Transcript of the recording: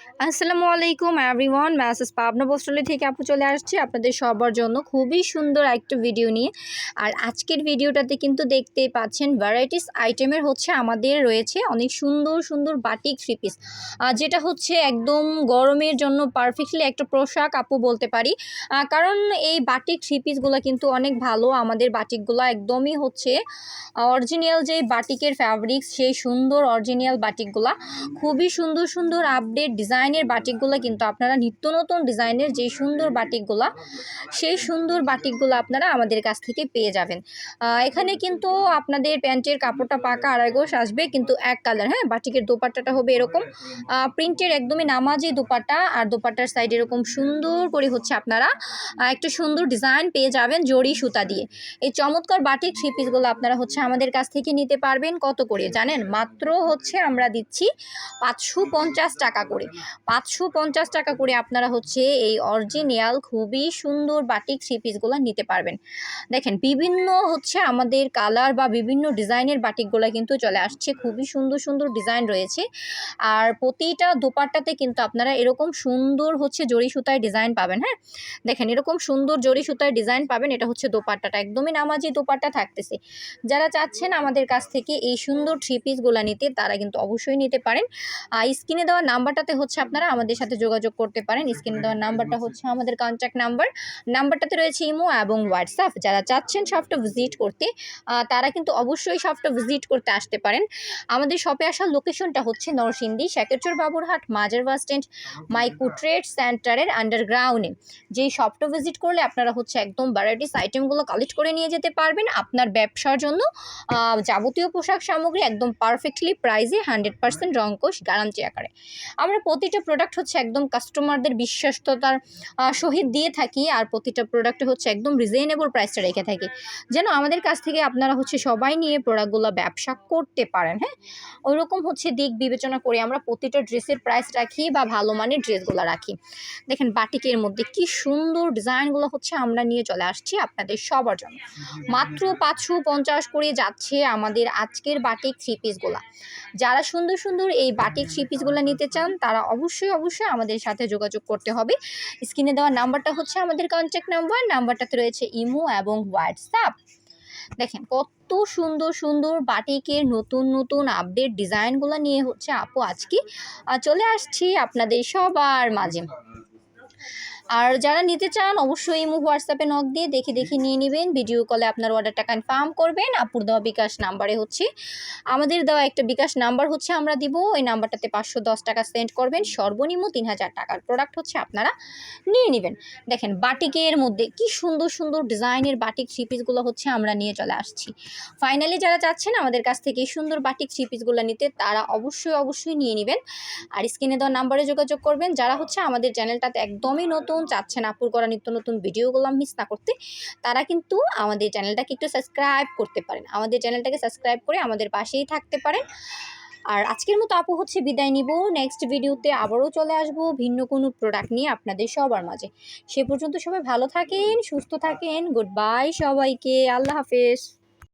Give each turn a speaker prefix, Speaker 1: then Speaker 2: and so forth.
Speaker 1: আসসালামু আলাইকুম everyone, message Pabna বস্ত্রালয় থেকে আপু চলে আসছি আপনাদের সবার জন্য খুবই সুন্দর একটা ভিডিও নিয়ে। আর আজকের ভিডিওটাতে কিন্তু দেখতেই পাচ্ছেন ভ্যারাইটিস আইটেমের হচ্ছে আমাদের রয়েছে অনেক সুন্দর সুন্দর বাটিক থ্রি পিস, যেটা হচ্ছে একদম গরমের জন্য পারফেক্টলি একটা পোশাক আপু বলতে পারি। কারণ এই বাটিক থ্রি পিসগুলো কিন্তু অনেক ভালো। আমাদের বাটিকগুলো একদমই হচ্ছে অরিজিনাল যে বাটিকের ফ্যাব্রিক্স, সেই সুন্দর অরিজিনাল বাটিকগুলা খুবই সুন্দর সুন্দর আপডেট ডিজাইনের বাটিকগুলো কিন্তু আপনারা নিত্য নতুন ডিজাইনের যে সুন্দর বাটিকগুলো, সেই সুন্দর বাটিকগুলো আপনারা আমাদের কাছ থেকে পেয়ে যাবেন। এখানে কিন্তু আপনাদের প্যান্টের কাপড়টা পাকা আড়াই গজ আসবে, কিন্তু এক কালার। হ্যাঁ, বাটিকের দোপাট্টাটা হবে এরকম প্রিন্টের একদমই নামাজি দোপাট্টা, আর দোপাট্টার সাইড এরকম সুন্দর করে হচ্ছে আপনারা একটু সুন্দর ডিজাইন পেয়ে যাবেন জড়ি সুতা দিয়ে। এই চমৎকার বাটিক থ্রি পিসগুলো আপনারা হচ্ছে আমাদের কাছ থেকে নিতে পারবেন কত করে জানেন? মাত্র হচ্ছে আমরা দিচ্ছি 550 টাকা করে। 550 টাকা করে আপনারা হচ্ছে এই অরিজিনাল খুবই সুন্দর বাটিক থ্রি পিসগুলো নিতে পারবেন। দেখেন বিভিন্ন হচ্ছে আমাদের কালার বা বিভিন্ন ডিজাইনের বাটিকগুলো কিন্তু চলে আসছে, খুবই সুন্দর সুন্দর ডিজাইন রয়েছে। আর প্রতিটা দোপাট্টাতে কিন্তু আপনারা এরকম সুন্দর হচ্ছে জড়ি সুতায় ডিজাইন পাবেন। হ্যাঁ, দেখেন এরকম সুন্দর জড়ি সুতায় ডিজাইন পাবেন। এটা হচ্ছে দোপাট্টাটা একদমই নামাজি দোপাট্টা থাকতেছে। যারা চাচ্ছেন আমাদের কাছ থেকে এই সুন্দর থ্রি পিসগুলো নিতে, তারা কিন্তু অবশ্যই নিতে পারেন। স্ক্রিনে দেওয়া নাম্বারটাতে হচ্ছে আপনারা আমাদের সাথে যোগাযোগ করতে পারেন। স্ক্রিনে দেওয়া নাম্বারটা হচ্ছে আমাদের কন্ট্যাক্ট নাম্বার। নাম্বারটাতে রয়েছে ইমো এবং হোয়াটসঅ্যাপ। যারা চাচ্ছেন শপটা ভিজিট করতে, তারা কিন্তু অবশ্যই শপটা ভিজিট করতে আসতে পারেন। আমাদের শপে আসার লোকেশনটা হচ্ছে নরসিংদী শেখেরচর বাবুরহাট মাজার বাস স্ট্যান্ড মাইকো ট্রেড সেন্টারের আন্ডারগ্রাউন্ডে। যেই শপটা ভিজিট করলে আপনারা হচ্ছে একদম ভ্যারাইটিস আইটেমগুলো কালেক্ট করে নিয়ে যেতে পারবেন আপনার ব্যবসার জন্য। যাবতীয় পোশাক সামগ্রী একদম পারফেক্টলি প্রাইসে 100% রংকশ গ্যারান্টি আকারে। আমরা প্রতিটা প্রোডাক্ট হচ্ছে একদম কাস্টমারদের বিশ্বস্ততার সহিত দিয়ে থাকি, আর প্রতিটা প্রোডাক্ট হচ্ছে একদম রিজনেবল প্রাইসটা রেখে থাকি, যেন আমাদের কাছ থেকে আপনারা হচ্ছে সবাই নিয়ে প্রোডাক্টগুলো ব্যবসা করতে পারেন। হ্যাঁ, ওইরকম হচ্ছে দিক বিবেচনা করে আমরা প্রতিটা ড্রেসের প্রাইস রাখি বা ভালো মানের ড্রেসগুলো রাখি। দেখেন বাটিকের মধ্যে কি সুন্দর ডিজাইনগুলো হচ্ছে আমরা নিয়ে চলে আসছি আপনাদের সবার জন্য। মাত্র 550 করে যাচ্ছে আমাদের আজকের বাটিক থ্রি পিসগুলা। যারা সুন্দর সুন্দর এই বাটিক থ্রি পিসগুলো নিতে চান, তারা অবশ্যই অবশ্যই আমাদের সাথে যোগাযোগ করতে হবে। স্ক্রিনে দেওয়া নাম্বারটা হচ্ছে আমাদের কন্ট্যাক্ট নাম্বার। নাম্বারটাতে রয়েছে ইমো এবং হোয়াটসঅ্যাপ। দেখেন কত সুন্দর সুন্দর বাটিকের নতুন নতুন আপডেট ডিজাইনগুলো নিয়ে হচ্ছে আপু আজকে চলে আসছি আপনাদের সবার মাঝে। আর যারা নিতে চান অবশ্যই ইমো হোয়াটসঅ্যাপে নক দিয়ে দেখে দেখে নিয়ে নেবেন। ভিডিও কলে আপনার অর্ডারটা কনফার্ম করবেন। আপুর দেওয়া বিকাশ নাম্বারে হচ্ছে আমাদের দেওয়া একটা বিকাশ নাম্বার হচ্ছে আমরা দিব, ওই নাম্বারটাতে 510 টাকা সেন্ড করবেন। সর্বনিম্ন 3000 টাকার প্রোডাক্ট হচ্ছে আপনারা নিয়ে নেবেন। দেখেন বাটিকের মধ্যে কি সুন্দর সুন্দর ডিজাইনের বাটিক থ্রি পিসগুলো হচ্ছে আমরা নিয়ে চলে আসছি। ফাইনালি যারা চাচ্ছেন আমাদের কাছ থেকে এই সুন্দর বাটিক থ্রি পিসগুলো নিতে, তারা অবশ্যই অবশ্যই নিয়ে নেবেন। আর স্ক্রিনে দেওয়া নাম্বারে যোগাযোগ করবেন। যারা হচ্ছে আমাদের চ্যানেলটাতে একদমই নতুন, চাচ্ছেন আপুর করা নিত্য নতুন ভিডিওগুলো মিস না করতে, তারা কিন্তু আমাদের চ্যানেলটাকে একটু সাবস্ক্রাইব করতে পারেন। আমাদের চ্যানেলটাকে সাবস্ক্রাইব করে আমাদের পাশেই থাকতে পারেন। আর আজকের মতো আপু হচ্ছে বিদায় নিব। নেক্সট ভিডিওতে আবারও চলে আসবো ভিন্ন কোনো প্রোডাক্ট নিয়ে আপনাদের সবার মাঝে। সে পর্যন্ত সবাই ভালো থাকেন, সুস্থ থাকেন। গুড বাই সবাইকে, আল্লাহ হাফেজ।